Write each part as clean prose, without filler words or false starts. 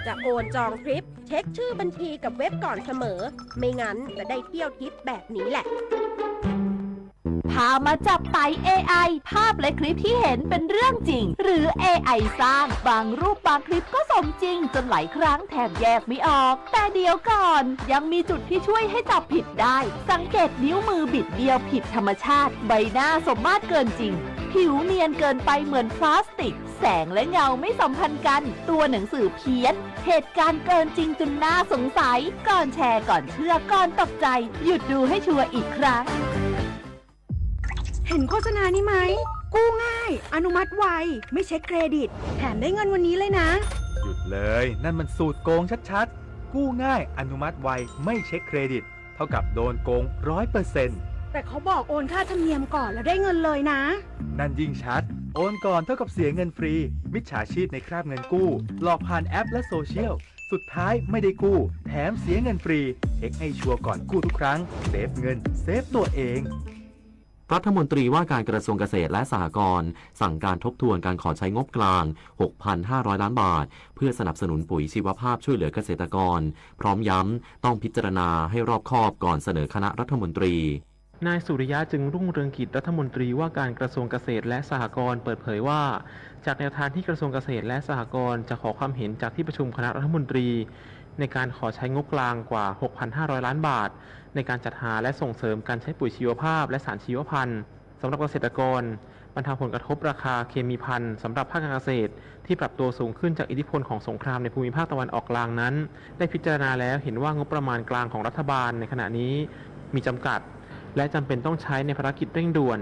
จะโอนจองทริปเช็คชื่อบัญชีกับเว็บก่อนเสมอไม่งั้นจะได้เที่ยวทริปแบบนี้แหละพามาจับไต่ AI ภาพและคลิปที่เห็นเป็นเรื่องจริงหรือ AI สร้างบางรูปบางคลิปก็สมจริงจนหลายครั้งแทบแยกไม่ออกแต่เดี๋ยวก่อนยังมีจุดที่ช่วยให้จับผิดได้สังเกตนิ้วมือบิดเบี้ยวผิดธรรมชาติใบหน้าสมมาตรเกินจริงผิวเนียนเกินไปเหมือนพลาสติกแสงและเงาไม่สัมพันธ์กันตัวหนังสือเพี้ยนเหตุการณ์เกินจริงจนน่าสงสัยก่อนแชร์ก่อนเชื่อก่อนตกใจหยุดดูให้ชัวร์อีกครั้งเห็นโฆษณานี้ไหมกู้ง่ายอนุมัติไวไม่เช็คเครดิตแถมได้เงินวันนี้เลยนะหยุดเลยนั่นมันสูตรโกงชัดๆกู้ง่ายอนุมัติไวไม่เช็คเครดิตเท่ากับโดนโกง 100%แต่เขาบอกโอนค่าธรรมเนียมก่อนแล้วได้เงินเลยนะนั่นยิ่งชัดโอนก่อนเท่ากับเสียเงินฟรีมิจฉาชีพในคราบเงินกู้หลอกผ่านแอปและโซเชียลสุดท้ายไม่ได้กู้แถมเสียเงินฟรีเช็คให้ชัวร์ก่อนกู้ทุกครั้งเซฟเงินเซฟตัวเองรัฐมนตรีว่าการกระทรวงเกษตรและสหกรณ์สั่งการทบทวนการขอใช้งบกลาง 6,500 ล้านบาทเพื่อสนับสนุนปุ๋ยชีวภาพช่วยเหลือเกษตรกรพร้อมย้ำต้องพิจารณาให้รอบคอบก่อนเสนอคณะรัฐมนตรีนายสุริยะจึงรุ่งเรืองกิจรัฐมนตรีว่าการกระทรวงเกษตรและสหกรณ์เปิดเผยว่าจากแนวทางที่กระทรวงเกษตรและสหกรณ์จะขอความเห็นจากที่ประชุมคณะรัฐมนตรีในการขอใช้งบกลางกว่า 6,500 ล้านบาทในการจัดหาและส่งเสริมการใช้ปุ๋ยชีวภาพและสารชีวพันธุ์สำหรับเกษตรกรบรรเทาผลกระทบราคาเคมีภัณฑ์สำหรับภาคการเกษตรที่ปรับตัวสูงขึ้นจากอิทธิพลของสงครามในภูมิภาคตะวันออกกลางนั้นได้พิจารณาแล้วเห็นว่างบประมาณกลางของรัฐบาลในขณะนี้มีจำกัดและจำเป็นต้องใช้ในภารกิจเร่งด่วน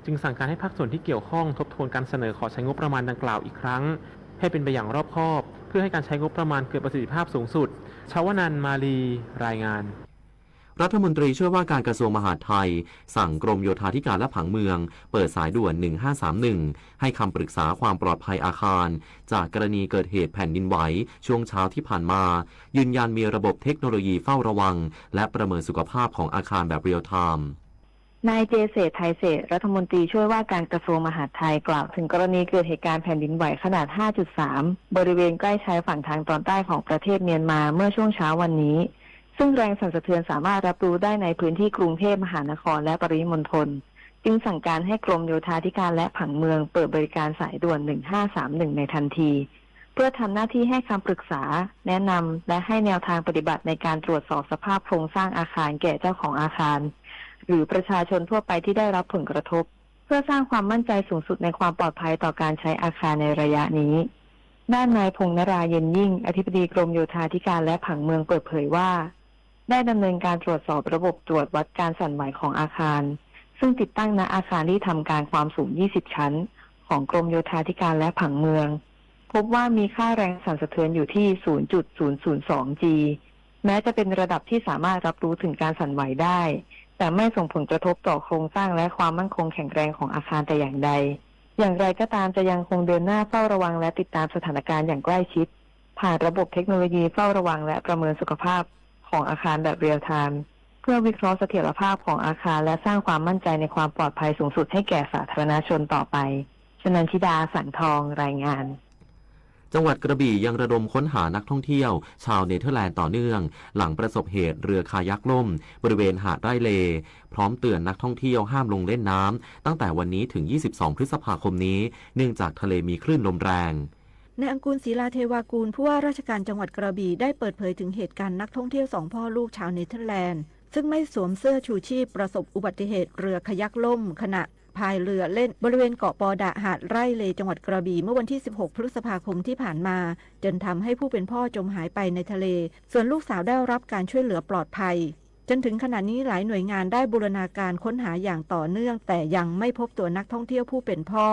จึงสั่งการให้ภาคส่วนที่เกี่ยวข้องทบทวนการเสนอขอใช้งบประมาณดังกล่าวอีกครั้งให้เป็นไปอย่างรอบคอบเพื่อให้การใช้งบประมาณเกิดประสิทธิภาพสูงสุดชวนันท์มาลีรายงานรัฐมนตรีช่วยว่าการกระทรวงมหาดไทยสั่งกรมโยธาธิการและผังเมืองเปิดสายด่วน 1531 ให้คำปรึกษาความปลอดภัยอาคารจากกรณีเกิดเหตุแผ่นดินไหวช่วงเช้าที่ผ่านมายืนยันมีระบบเทคโนโลยีเฝ้าระวังและประเมินสุขภาพของอาคารแบบเรียลไทม์นายเจเศรษฐ์ไทยเศรษฐ์รัฐมนตรีช่วยว่าการกระทรวงมหาดไทยกล่าวถึงกรณีเกิดเหตุการณ์แผ่นดินไหวขนาด 5.3 บริเวณใกล้ชายฝั่งทางตอนใต้ของประเทศเมียนมาเมื่อช่วงเช้าวันนี้ซึ่งแรงสั่นสะเทือนสามารถรับรู้ได้ในพื้นที่กรุงเทพมหานครและปริมณฑลจึงสั่งการให้กรมโยธาธิการและผังเมืองเปิดบริการสายด่วน 1531 ในทันทีเพื่อทำหน้าที่ให้คำปรึกษาแนะนำและให้แนวทางปฏิบัติในการตรวจสอบสภาพโครงสร้างอาคารแก่เจ้าของอาคารหรือประชาชนทั่วไปที่ได้รับผลกระทบเพื่อสร้างความมั่นใจสูงสุดในความปลอดภัยต่อการใช้อาคารในระยะนี้ด้านนายพงษ์นราเย็นยิ่งอธิบดีกรมโยธาธิการและผังเมืองเปิดเผยว่าได้ดำเนินการตรวจสอบระบบตรวจวัดการสั่นไหวของอาคารซึ่งติดตั้งณอาคารที่ทำการความสูง 20 ชั้นของกรมโยธาธิการและผังเมืองพบว่ามีค่าแรงสั่นสะเทือนอยู่ที่ 0.002 G แม้จะเป็นระดับที่สามารถรับรู้ถึงการสั่นไหวได้แต่ไม่ส่งผลกระทบต่อโครงสร้างและความมั่นคงแข็งแรงของอาคารแต่อย่างใดอย่างไรก็ตามจะยังคงเดินหน้าเฝ้าระวังและติดตามสถานการณ์อย่างใกล้ชิดผ่านระบบเทคโนโลยีเฝ้าระวังและประเมินสุขภาพของอาคารแบบเรียลไทม์เพื่อวิเคราะห์เสถียรภาพของอาคารและสร้างความมั่นใจในความปลอดภัยสูงสุดให้แก่สาธารณชนต่อไปชนันทิดาสังทองรายงานจังหวัดกระบี่ยังระดมค้นหานักท่องเที่ยวชาวเนเธอร์แลนด์ต่อเนื่องหลังประสบเหตุเรือคายักล่มบริเวณหาดไร่เลพร้อมเตือนนักท่องเที่ยวห้ามลงเล่นน้ำตั้งแต่วันนี้ถึง 22 พฤษภาคมนี้เนื่องจากทะเลมีคลื่นลมแรงนายอังกูลศรีลาเทวากูลผู้ว่าราชการจังหวัดกระบี่ได้เปิดเผยถึงเหตุการณ์นักท่องเที่ยวสองพ่อลูกชาวเนเธอร์แลนด์ซึ่งไม่สวมเสื้อชูชีพประสบอุบัติเหตุเรือคายักล่มขณะพายเรือเล่นบริเวณเกาะปอดะหาดไร่เลจังหวัดกระบี่เมื่อวันที่ 16 พฤษภาคมที่ผ่านมาจนทำให้ผู้เป็นพ่อจมหายไปในทะเลส่วนลูกสาวได้รับการช่วยเหลือปลอดภัยจนถึงขณะนี้หลายหน่วยงานได้บูรณาการค้นหาอย่างต่อเนื่องแต่ยังไม่พบตัวนักท่องเที่ยวผู้เป็นพ่อ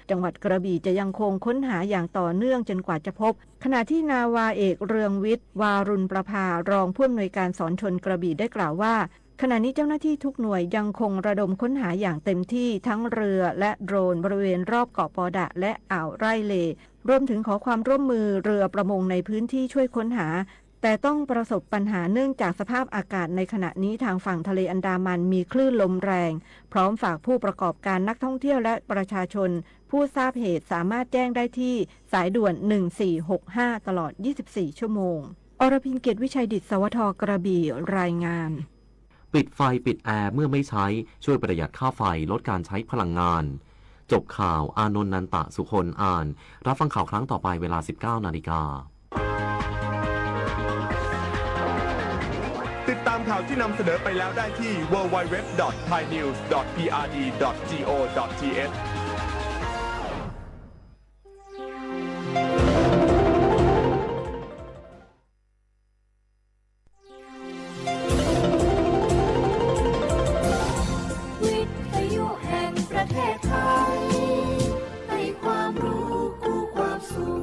จังหวัดกระบี่จะยังคงค้นหาอย่างต่อเนื่องจนกว่าจะพบขณะที่นาวาเอกเรืองวิทย์วารุณประภารองผู้อำนวยการสอนชนกระบี่ได้กล่าวว่าขณะนี้เจ้าหน้าที่ทุกหน่วยยังคงระดมค้นหาอย่างเต็มที่ทั้งเรือและโดรนบริเวณรอบเกาะปอดะและอ่าวไร่เลรวมถึงขอความร่วมมือเรือประมงในพื้นที่ช่วยค้นหาแต่ต้องประสบปัญหาเนื่องจากสภาพอากาศในขณะนี้ทางฝั่งทะเลอันดามันมีคลื่นลมแรงพร้อมฝากผู้ประกอบการนักท่องเที่ยวและประชาชน ผู้ทราบเหตุสามารถแจ้งได้ที่สายด่วน 1465 ตลอด 24 ชั่วโมง อรพิน เกียรติวิชัยดิษฐ์ สวท กระบี่ รายงาน ปิดไฟปิดแอร์เมื่อไม่ใช้ช่วยประหยัดค่าไฟลดการใช้พลังงาน จบข่าวอานนท์นันตะสุคนอ่าน รับฟังข่าวครั้งต่อไปเวลา 19 นาฬิกา ติดตามข่าวที่นำเสนอไปแล้วได้ที่ www.thainews.prd.go.thวิทยุแห่งประเทศไทยให้ความรู้คู่ความสุข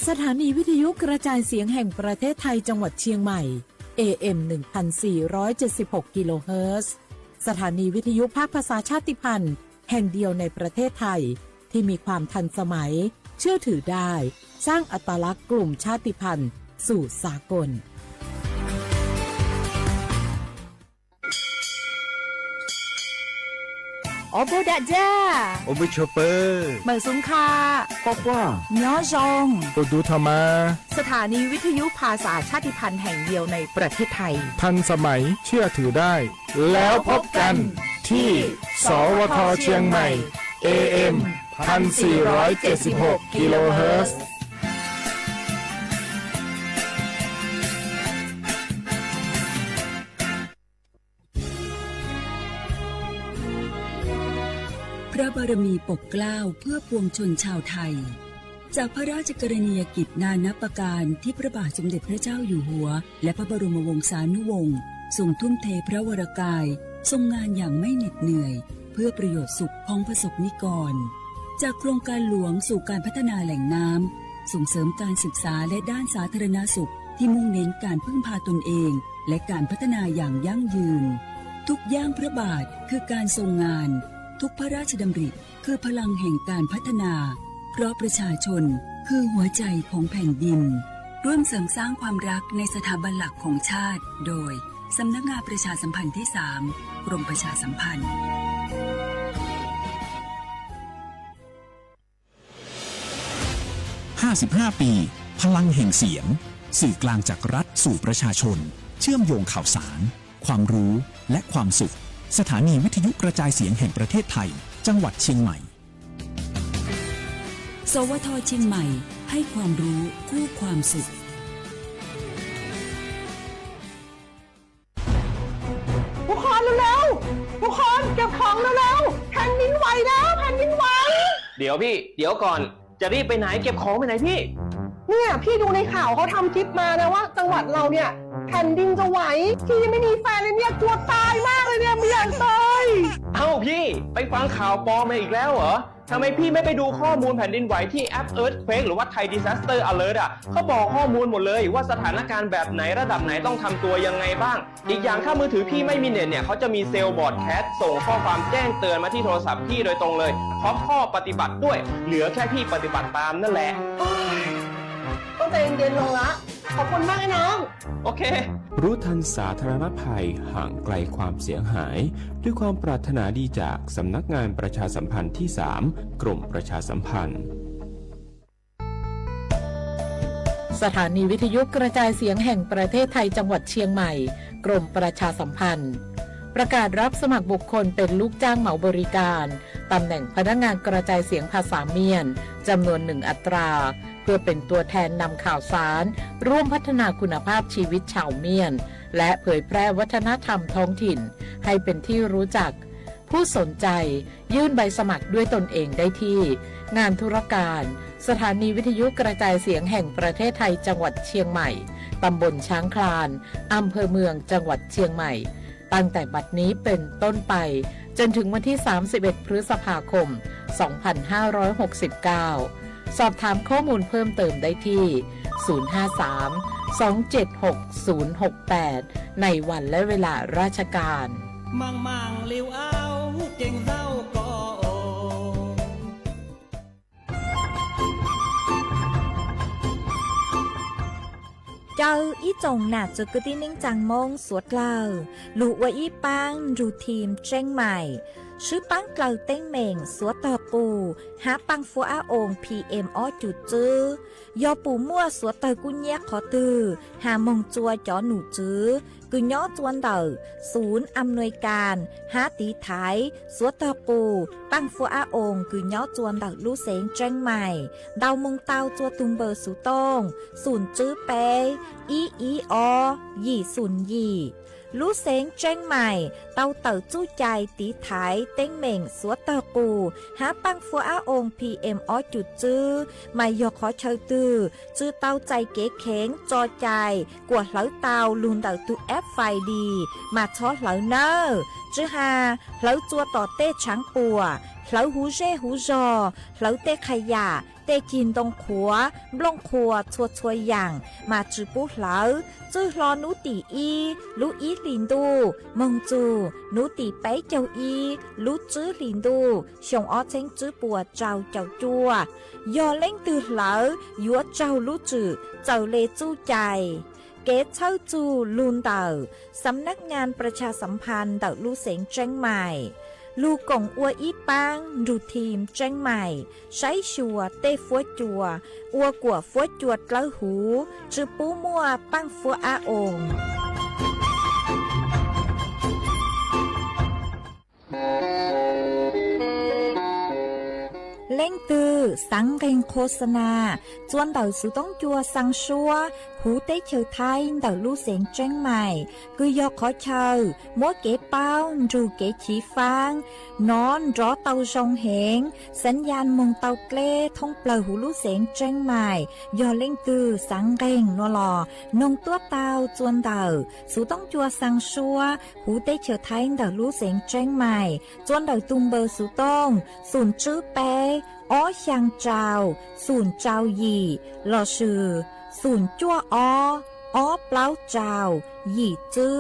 สถานีวิทยุกระจายเสียงแห่งประเทศไทยจังหวัดเชียงใหม่ AM 1476 กิโลเฮิรตซ์สถานีวิทยุภาคภาษาชาติพันธุ์แห่งเดียวในประเทศไทยที่มีความทันสมัยเชื่อถือได้สร้างอัตลักษณ์กลุ่มชาติพันธุ์สู่สากลโอโบดาจ้าโอเบชเปอร์เหมือนสุงคาบอกว่าย้อจงโอดูธรรมา สถานีวิทยุภาษาชาติพันธุ์แห่งเดียวในประเทศไทยทันสมัยเชื่อถือได้แล้วพบกันที่สวทเชียงใหม่ AM 1476 กิโลเฮิรตซ์พระบารมีปกเกล้าเพื่อปวงชนชาวไทยจากพระราชกรณียกิจนานับประการที่พระบาทสมเด็จพระเจ้าอยู่หัวและพระบรมวงศานุวงศ์ทรงทุ่มเทพระวรกายทรงงานอย่างไม่เหน็ดเหนื่อยเพื่อประโยชน์สุขของประสบนิกรจากโครงการหลวงสู่การพัฒนาแหล่งน้ำส่งเสริมการศึกษาและด้านสาธารณสุขที่มุ่งเน้นการพึ่งพาตนเองและการพัฒนาอย่างยั่งยืนทุกย่างพระบาทคือการทรงงานทุกพระราชดำริคือพลังแห่งการพัฒนาเพราะประชาชนคือหัวใจของแผ่นดินร่วมเสริมสร้างความรักในสถาบันหลักของชาติโดยสำนักงานประชาสัมพันธ์ที่ 3 กรมประชาสัมพันธ์55 ปีพลังแห่งเสียงสื่อกลางจากรัฐสู่ประชาชนเชื่อมโยงข่าวสารความรู้และความสุขสถานีวิทยุกระจายเสียงแห่งประเทศไทยจังหวัดเชียงใหม่สวทเชียงใหม่ให้ความรู้คู่ความสุขทุกคนเร็วๆทุกคนเก็บของเร็วๆแผ่นดินไหวแล้วแผ่นดินไหวเดี๋ยวพี่เดี๋ยวก่อนจะรีบไปไหนเก็บของไปไหนพี่เนี่ยพี่ดูในข่าวเขาทำคลิปมานะว่าจังหวัดเราเนี่ยแผ่นดินจะไหวพี่ยังไม่มีแฟนเลยเนี่ยกลัวตายมากเลยเนี่ยไม่อยากตายเอ้าพี่ไปฟังข่าวปลอมมาอีกแล้วเหรอทำไมพี่ไม่ไปดูข้อมูลแผ่นดินไหวที่แอป Earthquake หรือว่า Thai Disaster Alert อ่ะเขาบอกข้อมูลหมดเลยว่าสถานการณ์แบบไหนระดับไหนต้องทำตัวยังไงบ้างอีกอย่างถ้ามือถือพี่ไม่มีเน็ตเนี่ยเขาจะมีเซลล์บอร์ดแคสส่งข้อความแจ้งเตือนมาที่โทรศัพท์พี่โดยตรงเลยพร้อมข้อปฏิบัติด้วยเหลือแค่พี่ปฏิบัติตามนั่นแหละต้องใจเย็นๆลงละขอบคุณมากนะน้องโอเครู้ทันสาธารณภัยห่างไกลความเสียหายด้วยความปรารถนาดีจากสำนักงานประชาสัมพันธ์ที่ 3 กรมประชาสัมพันธ์สถานีวิทยุกระจายเสียงแห่งประเทศไทยจังหวัดเชียงใหม่กรมประชาสัมพันธ์ประกาศรับสมัครบุคคลเป็นลูกจ้างเหมาบริการตำแหน่งพนักงานกระจายเสียงภาษาเมียนจำนวน 1 อัตราเพื่อเป็นตัวแทนนำข่าวสารร่วมพัฒนาคุณภาพชีวิตชาวเมียนและเผยแพร่วัฒนธรรมท้องถิ่นให้เป็นที่รู้จักผู้สนใจยื่นใบสมัครด้วยตนเองได้ที่งานธุรการสถานีวิทยุกระจายเสียงแห่งประเทศไทยจังหวัดเชียงใหม่ตำบลช้างคลานอำเภอเมืองจังหวัดเชียงใหม่ตั้งแต่บัดนี้เป็นต้นไปจนถึงวันที่ 31 พฤษภาคม 2569 สอบถามข้อมูลเพิ่มเติมได้ที่ 053-276-068 ในวันและเวลาราชการมังเลี้ยวเอาเก่งเศร้าก็ เจ้าอีจงหนาจุกตินิ่งจังมงสวดเล่าลูกว่าอีปังรูทีมเจ้งใหม่ชื่อปังเกลาเต้งเหม่งสวดตอปูหาปังฟัวอาอง PM อ้อจุดจื้อยอปูมั่วสวดเตอกุญแยกขอตือหามงจัวจอหนูจื้อกุญย้อจวนเดอศูนย์อำนวยการหาตีไทยสวดตอปูปังฟัวอาองกุญย้อจวนเดอลูเสงเจ้งใหม่ดาวมงเตาจัวตุงเบอร์สุตงศูนย์จื้อเปอีอยี่ศูนย์ยี่ลูเสงเจ้งใหม่เตาเต๋อจู้ใจตีไถเต้งเหม่งสวดเตอปูหาปังฟัวอาอง PM อ้อจุดจื้อไม่ยอขอเชยตือจื้อเตาใจเก๋เข็งจอใจกวดเหลาเตาลุนเต๋อตุแอปไฟดีมาช็อตเหลาเนอจื้อหาเหลาจัวต่อเต้ช้างปัวเหลาหูเร่หูจอเหลาเต้ขยะเต้กินตรงขัวบลงขัวชัวอย่างมาจื้อปุ๊เหลาจื้อรอนูตีอีลูอีลินดูมงจูนูตีไปเจ้าอีลูจื้อลินดูชงอ้อเช้งจื้อปัวเจ้าจัวยอเล่งตือเหลายัวเจ้าลูจื้อเจ้าเลจู้ใจเกตเช่าจูลุนเต่าสำนักงานประชาสัมพันธ์เต่าลูเสงเจ้งใหม่ลูกงอัวอีปังรูทีมเจ้งใหม่ใช้ชัวเต้ฟัวจัวอัวกัวฟัวจวดเกล้าหูจื้อปูมัวปังฟัวอาองเล่งตือสังเกงโฆษณาจวนเต่าสุต้องจัวสังชัวหูเต้เชอไทยเต่าลูเสียงเจ้งใหม่คือยอขอเชอมัวเก๋เป้ารูเก๋ฉีฟางนอนรอเต่าชงเหงสัญญาณมงเต่าเกล้ท่องเปล่าหูลูเสียงเจ้งใหม่ยอเล่งตือสังเกงนัวหลอนงตัวเต่าจวนเต่าสุต้องจัวสังชัวหูเต้เชอไทยเต่าลูเสียงเจ้งใหม่จวนเต่าตุงเบอร์สุต้องศูนย์จื้อเปอ้อช่างเจ้าศูนย์เจ้าหยี่หล่อชื่อศูนย์จั่วอ้อเปล่าเจ้าหยี่จื้อ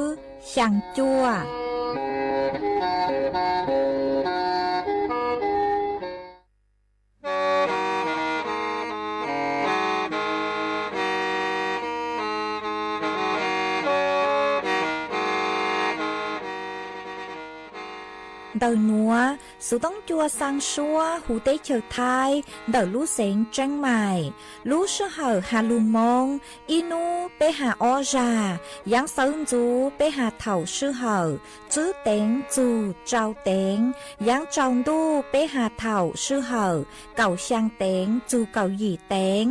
ช่างจั่วเดินนัวสุต้องจัวสังชัวหูเต้เฉิดไทยเดินลู่เสงเจ้งใหม่ลู่เชื่อเหอหาลุงมงอีนูไปหาออจายังเซิงจูไปหาเถ่าชื่อเหอจื้อเต็งจูเจ้าเต็งยังจองดูไปหาเถ่าชื่อเหอเก่าช่างเต็งจูเก่าหยี่เต็ง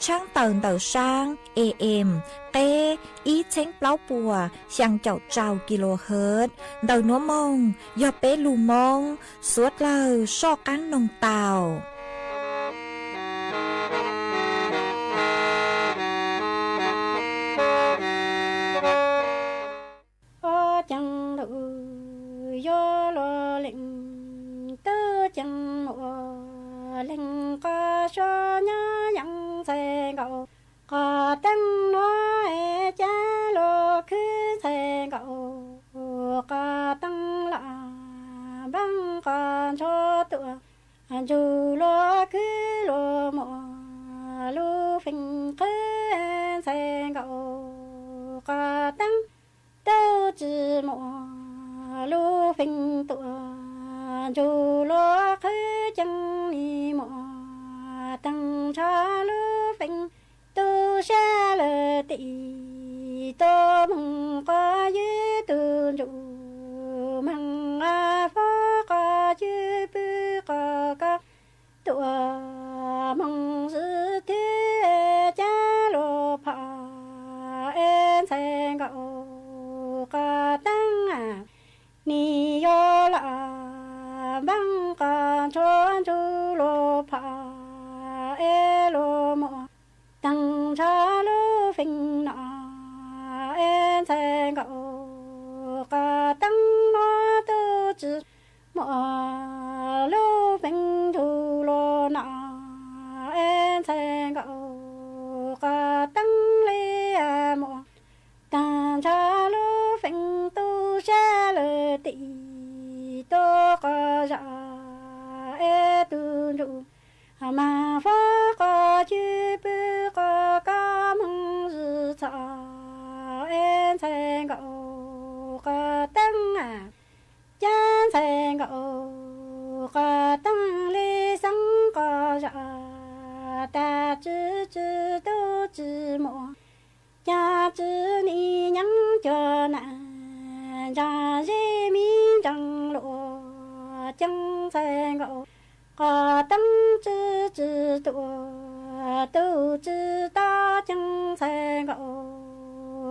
ช่างเตินเต่าช่าง AM เต้อีเช้งเปล่าปัวช่างเจ้าเจ้ากิโลเฮิรตซ์เดินนัวมงยอเป้ลูมงสวดเล่าชอกันนงเต่าจังดูยอลอเล่งตื้อจังมัวเล่งก็ชอญายังเซงเอาก็ตั้งน้อยจ้าโลคือเซงเอาก็ตั้งละบังก็ชอตัวจูโลคือโลมัวลูฟิงคือเซงเอาก็ตั้งเต้าจือมัวลูฟิงตัวจูโลคือจังนี่มัวตั้งชาลูฟิงตูชาเลตีโตมังก็ยืดตูจูมังอาฟอก็ยืดปือก็ตัวมังสือเทจ้าโลพาเอ็นเซงก็ก็ตั้งนี่โยละบังก็ชวนจูโลพาเอโลโมตั้งชาโลฟิงนาเอ็นเซงก็ก็ตั้งโมตูจือโมโลฟิงจูโลนาเอ็นเซงก็ก็ตั้งเลียโมตั้งชาโลฟิงตูชาเลตีโตก็จะเอตูจูมาฟ้าก็จืบก็กำมือสา có tăng cha sen có tăng lý sang có rõ ta chữ chữ tu chữ mộ cha chữ ni nhắn cho nà cha dễ mi trăng lộ chẳng sen có tăng chữ chữ tu chữ ta chẳng sen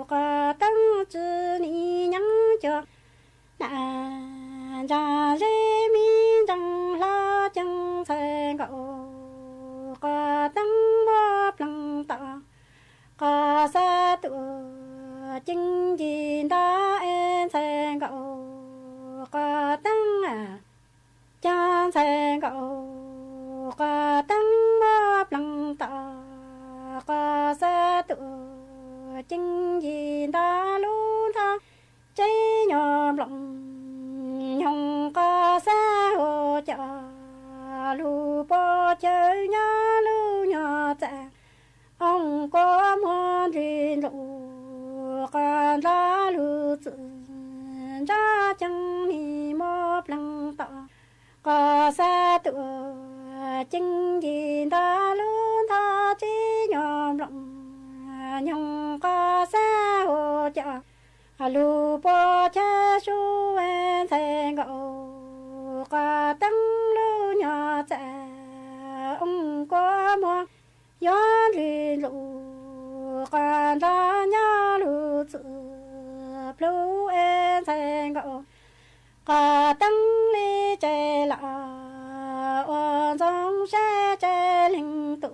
có tăng chữ ni nhắn cho nà cha dễ mi trăng la chẳng sen có tăng bóp lăng tạ có xa tụ chính gì đã em sen có tăng cha sen có tăng bóp lăng tạ có xa tụ chính gì đã luôn tha cháy nhòm lòng nhung có xa hồ chợ lu bò chơi nhá lu nhỏ dạ ông có muốn đi lũ còn lá lu tự ra chẳng ni mò lăng tọ có xa tụ chính gì ta luôn tha chỉ nhòm lòng nhung có xa hồ chợ lu bò chơi su en sen có tăng lu nhỏ dạ ông có mua gió lì lụ còn ra nhỏ lụ tự plu en sen có tăng li chè lạ ôn giống xe chè linh tụ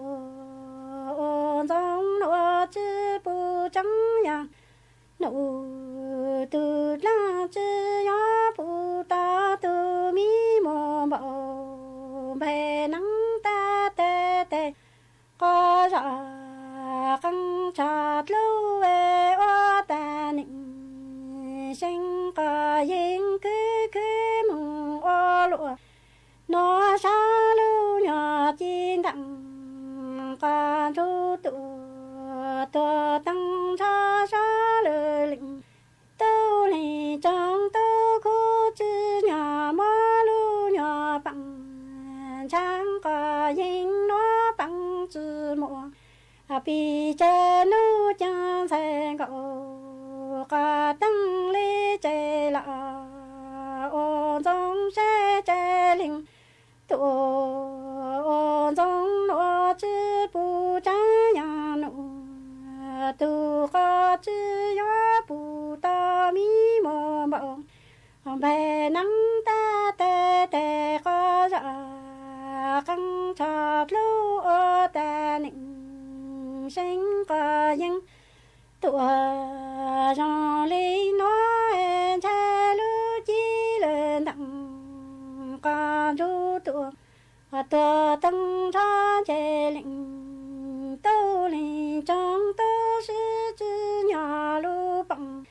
ôn giống nụ chữ bu trắng nhang nụ từ la chữ gió bu ta từ mi mò bầu bè nắng ta tê tê có rõ căng chặt lâu về ô ta nịnh sinh có yên cứ mừng ô lụa nó xa lưu nhỏ chín đặng có ru tụ tùa tăng xa xa lờ lịnh tâu lì trong tâu khu chữ nhỏ mơ lưu nhỏ bằng chẳng có yên nó bằng chữ mùa bị chê nu chẳng sen có tăng lý chê lạ ôn giống xe chê linh tụ ôn giống nụ chữ bù trá nhà nụ tụ có chữ gió bù ta mi mò bọng bè nắng ta tê tê có rõ căng chặt lưu ô ta nịnh sinh có những tụa dòng lý nói cha lưu chi lên đặng có ru tụa tụa tăng cho chê lĩnh tâu lì trong tâu sư chữ nhỏ lưu bằng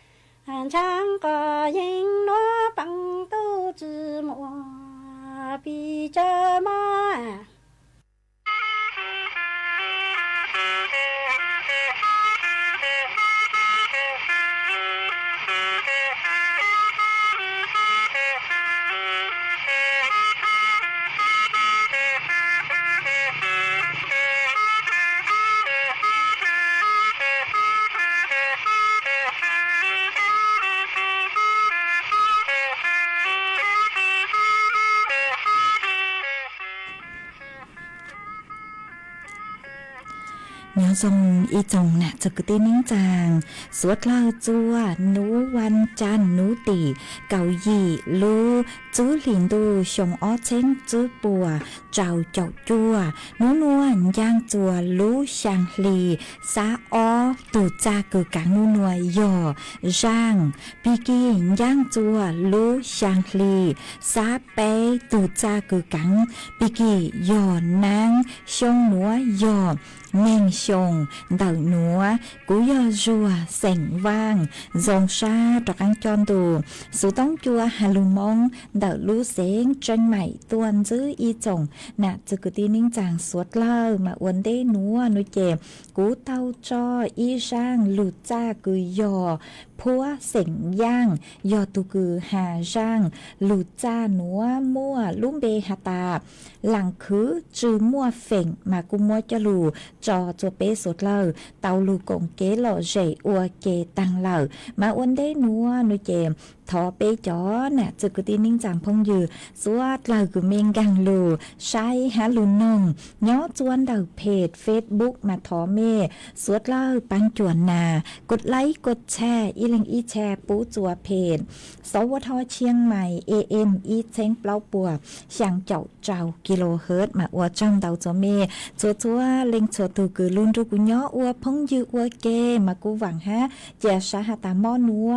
chẳng có những nó bằng tâu chữ mùa bị chơ mơ nhớ dòng y chồng nè cho cái tên nín chàng suốt lao chua nú văn chan nú tỉ cầu gì lu chú liền đu sông ó chén chú bùa trào chậu chua nú nuông giang chùa lú sang lì xá ó tù cha cử cả nú nuôi dò giang pi kỳ giang chùa lú sang lì xá bé tù cha cử cắn pi kỳ dò nang sông núa dò neng chồng đậu núa cú yo rùa sành vang dòng sa trọc ăn tròn tù số tông chua hà lù mong đậu lú xén tranh mày tuôn giữ y chồng nạ chứ cứ tin ninh chàng suốt lơ mà uốn đế núa nuôi chè cú tao cho y sang lụt cha cứ yoพัวเส็งย่างยอตุกือหาร่างหลุดจ้าหนัวมั่วลุ่มเบหตาหลังคือจือมั่วเฟ่งมากุมัวจะลูจอจัวเปสดเลอเตาลูกงเกหล่อเจอัวเกตังเหล่ามาอ้วนได้นัวนุเจมทอเปจอน่ะจึกตีนิ่งจางพงยือสวดเลอกุเมงกังลูใช้หาลุนนงย้อจวนเดาเพจเฟซบุ๊กมาทอเมสวดเลอปังจวนนากดไลค์กดแชร์อีลิงอีแชร์ปูจัวเพจสวทเชียงใหม่ AM อีเช้งเปล่าปัวช่างเจ้าเจ้ากิโลเฮิรตซ์มาอัวจังเดาจัวเมจัวเล็งจัวตูกือลุนรูกุย้ออัวพงยืออัวเกมากูหวังฮะเจ้าสาหตามอนัว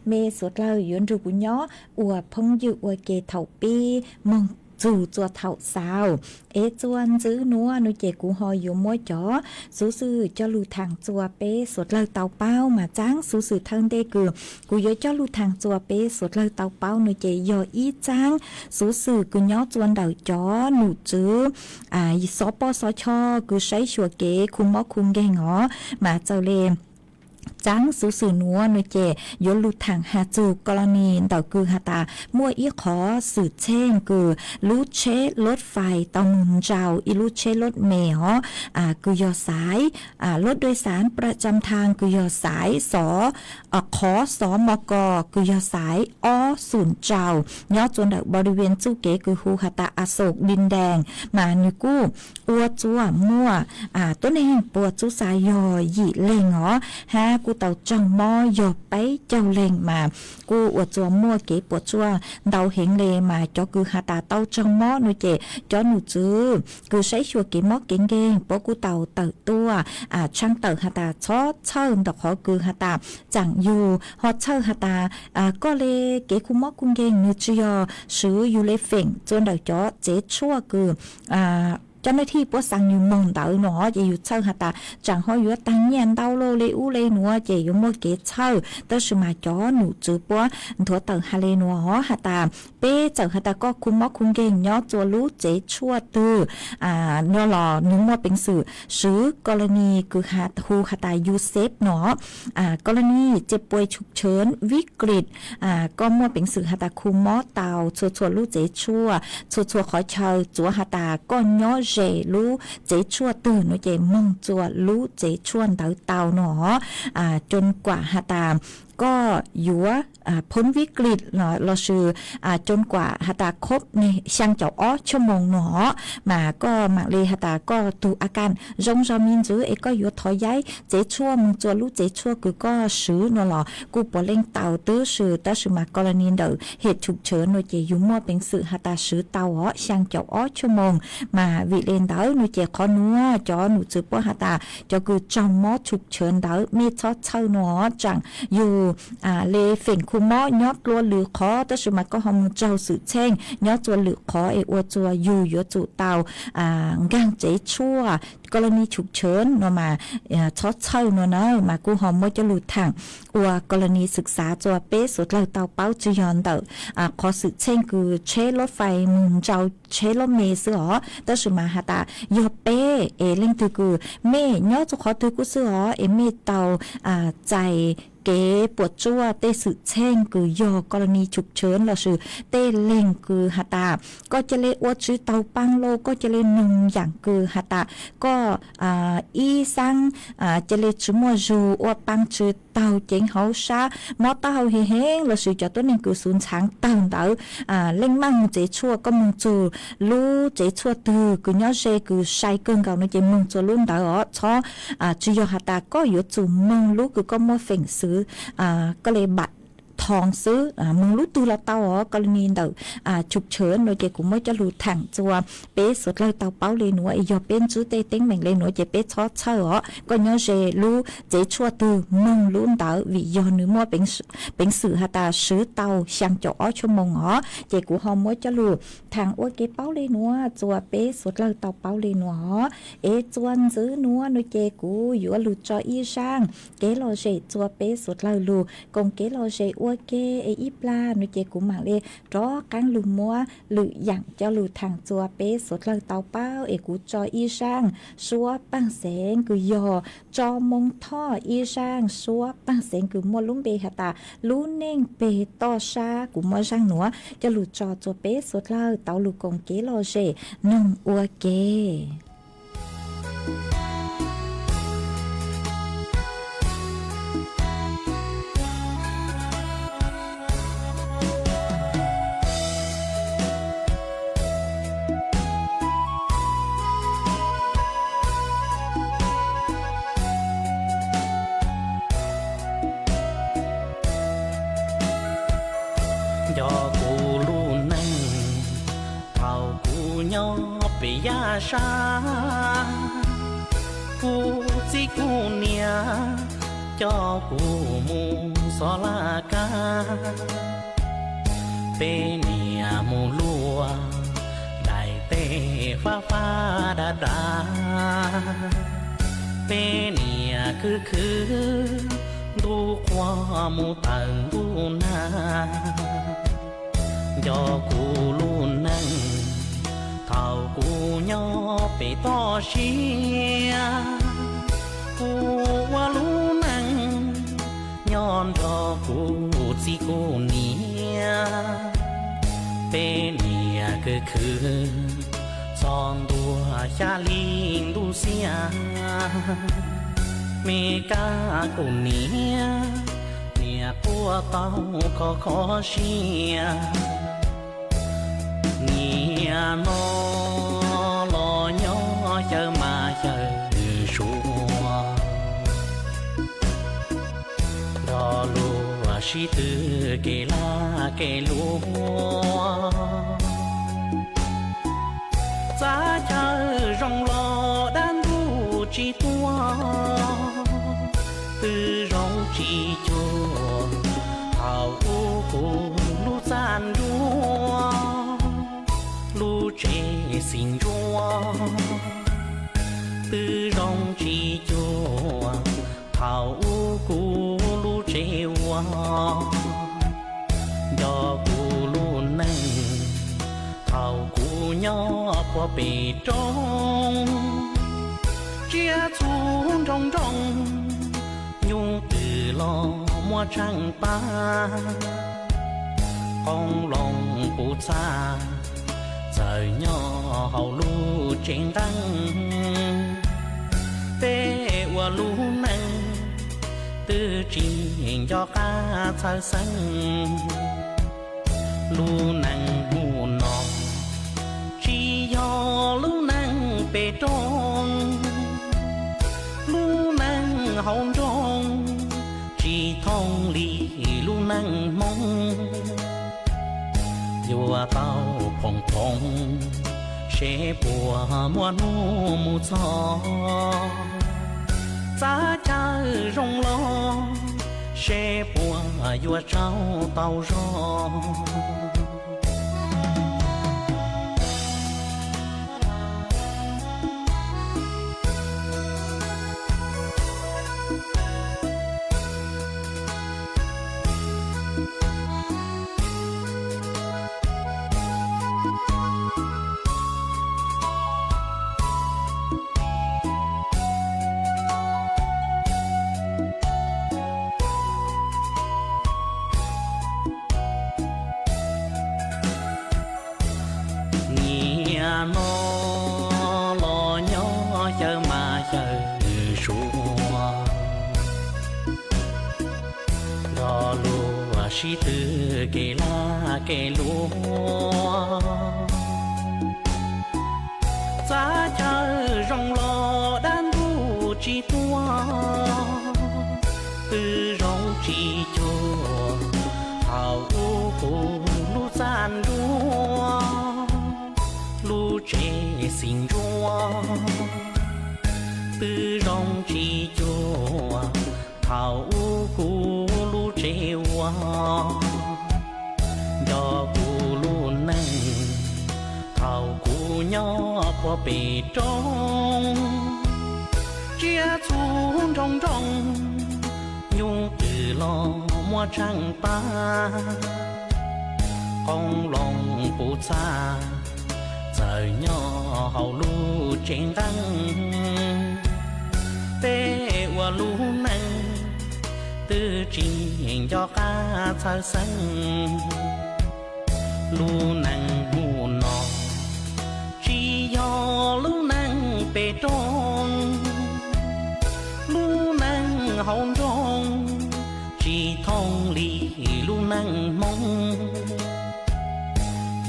เมสวดเลอยุนรูกุย้ออัวพงยืออัวเกเถาปีมองจู่จัวเท่าสาวจวนซื้อนัวนุเจกูหอยอยู่มัวจ๋อสู้ซื่อเจ้าลูทางจัวเป้สดเลยเตาเป้ามาจ้างสู้ซื่อเทิงเดกูกูย้อยเจ้าลูทางจัวเป้สดเลยเตาเป้านุเจยออีจ้างสู้ซื่อกูย้อจวนเดาจ๋อหนูจื้อสปสชกูใช้ชัวเก๋คุมมอคุมเกงอ๋อมาเจ้าเลจังสูสื่อนัวนุเจยลุทางหาจูกรณีเต่าคือหาตามั่วอีขอสื่อเช่นคือลูเชรถไฟเตามุนเจ้าอีลูเชรถเมล์คือยอสายรถโดยสารประจำทางคือยอสายขอสมกคือยอสายศูนย์เจ้าย่อจนบริเวณจูเก๋คือฮูหาตาอโศกดินแดงมานุกู้อัวจัวมั่วต้นแห่งปวดจุสายยอหยีเล่งฮะกูเต่าจังมอหยอบไปเจ้าเล่งมากูอวดจัวมั่วเก๋ปวดจัวเดาเหงเลมาจอคือหาตาเต่าจังมอนุเจจอหนูจื้อคือใช้ชัวเก๋มอเก่งเก่งปอกูเต่าเต่าตัวช่างเต่าหาตาชอเชิญดอกขอคือหาตาจังอยู่ฮอเชิญหาตาก็เลยเก๋คุมอคุงเก่งนึกจียอซื้ออยู่เลยเฟ่งจนเดาจอเจ๊ชั่วคือเจ้าหน้าที่ปัวสั่งอยู่มองเต๋อหนอจะอยู่เช่าหาตาจังหอยอยู่ตั้งเงียนเต๋อโลเลอูเลหนัวจะอยู่มัวเกเช่าแต่สมาจ้อหนูจื้อปัวถัวเต๋อฮาเลหนัวหาตาเป้เจ้าหาตาก็คุมมอคุมเก่งย่อจัวรู้เจ๊ชั่วตื้อนอหล่อหนุ่มมัวเป็นสื่อซื้อกรณีคือหาฮูหาตายูเซฟหนอกรณีเจ็บป่วยฉุกเฉินวิกฤตก็มัวเป็นสื่อหาตาคุมมอเต๋าชัวรู้เจ๊ชั่วชัวขอเช่าจัวหาตาก็ย่อเจรู้เจ๊ชั่วตื่นนุเจมองจัวรู้เจ๊ชวนเตาหนอจนกว่าหาตามก็อยู่พ้นวิกฤตเนาะเราชื่อจนกว่าหาตาครบในช่างเจ้าชั่วโมงหนอมาก็มาเลยหาตาก็ตูอาการจงจอมินจื้อก็อยู่ถอยย้ายเจ๊ชั่วมึงจัวรู้เจ๊ชั่วคือก็ซื้อเนาะหรอกูปอเล่งเตาตื้อซื้อแต่ซื้อมากรณีเดอเหตุฉุกเฉินนุเจอยู่มั่วเป็นสื่อหาตาซื้อเตาช่างเจ้าชั่วโมงมาวิเลนเดอนุเจขอนัวจอหนูจื้อป้อหาตาจะคือจอมมอฉุกเฉินเดอมีชอเช่าหนอจังอยู่เลเฟ่งคุมมอยอดตัวหรือขอแต่สมัยก็หอมเจ้าสื่อแช่งยอดตัวหรือขออวจัวอยู่ยอดจุเตาก้างเจ๊ชั่วกรณีฉุกเฉินเนาะมาช็อตเช่าเนาะนะมากูหอมมอจะหลุดทางกรณีศึกษาจัวเป๊ะสุดเลยเตาเป้าจียอนเตอขอสื่อแช่งคือเชรถไฟมึงเจ้าเชรถเมย์ซื้อแต่สมัยหาตายอเป้เล่งตือคือเมย์ยอดจะขอตือกูซื้อเมย์เตาใจเก๋ปวดจั่วเต้สื่อแช่งคือยอกรณีฉุกเฉินเราสื่อเต้เล่งคือหาตาก็จะเลยอวดชื่อเตาปังโลก็จะเลยนุ่งอย่างคือหาตาก็อีซังจะเลยชื่อมัวจูอวดปังชื่อเตาเจ๋งเขาซามอเตาเฮเฮงเราสื่อจะตัวนึงคือศูนย์ช้างเต่าเต๋อเล่งมั่งเจ๊ชั่วก็มึงจูรู้เจ๊ชั่วตือคือยอเจคือใช้เกินเก่าในเจมึงจูรุ่นเต๋อช้อจียอหาตาก็อยู่จูมึงรู้คือก็มัวเฟ่งซื้อก็เลยบัด ทองซื้อมึงรู้ตัวเราเตากรณีเดอฉุกเฉินโดยเกกูไม่จะรู้ถังจัวเป๊ะสุดเลยเตาเป้าเลยหนูไอยอเป็นจูเตเต็งเหม่งเลยหนูเจเป๊ะชอดเช่อก็เนาะเจรู้เจชัวตือมึงรู้เตาวิยอนึมัวเป็นสื่อหาตาซื้อเตาช่างจ่อชั่วโมงเจกูหอมไม่จะรู้ทางอ้วเกเป้าเลยหนูจัวเป๊ะสุดเลยเตาเป้าเลยหนูจวนซื้อหนูโดยเกกูอยู่รู้จออีช่างเกลอเจจัวเป๊ะสุดเลยรู้กงเกลอเจอ้วเกอีปลาโดยเกกูหมังเลยรอกังลูมัวหรืออย่างเจ้าลูทางจัวเป๊ะสุดเลยเตาเป้ากูจออีช่างซัวปังเสงกูยอจอมงท่ออีช่างซัวปังเสงกูมัวลุ่มเบหตาลู่เน่งเปต่อชากูมัวช่างหนัวจะลูจอจัวเป๊ะสุดเลยเตาลูกงเกลอเจนุ่งอัวเกยาชากูจิกูเนียจอกูมูสลากาเปเนียมูลัวได้เตฟ้าดาดาเปเนียคือดูความมูตังดูนายอกูลูนั่งเท่ากูย่อไปต่อเชียกูว่ารู้นังย้อนรอกูสิกูเนียเป็นเนียคือซอนตัวชาลิงดูเสียเมกากูเนียปัวเต้าขอเชียเนียนอลอยอเจอมาเจอชัวรอลัวชิตือเกลาเกลัวจะเจอรองรอด้านรูจีตัวตือรองจีจัวเอากูลู่จานดัวลู่เจสิงจัวตือรองจีจัวเอากูลู่เจวดอกูลู่นั่งเอากูย่อพอไปจงเจียจูจงยุงตือลอมัวช่างป้าห้องลงปูซาเจอย่อเฮาลู่เจงดังเตว่าลู่นั่งตื้อจีงยอกาเธอสังลู่นั่งหูนองจียอลู่นั่งเปตงลู่นั่งเฮาจงจีทองลีลู่นั่งมองยัวเต้าพงเชปัวมัวนูมูซอจ้าเจอรงลอเชปัวยัวเจ้าเต้ารอนอลอยอเจอมาเจอชัวรอลัวชิตือเกลาเกลัวจะเจอรองรอด้านรูจีตัวตือรองจีจัว sinh chúa từ rong chi chúa thảo cú lu chế hoa do cú lu nâng thảo cú nhỏ qua bể trong chia xuống trong nhung từ lo mua trăng ta con lòng bù xa trời nhỏ hậu lu trên đăng tê qua lu nâng tư trình cho cá thơ xanh lu nâng mù nọ chỉ do lu nâng bề tròn lu nâng hậu tròn chỉ thông lý lu nâng mong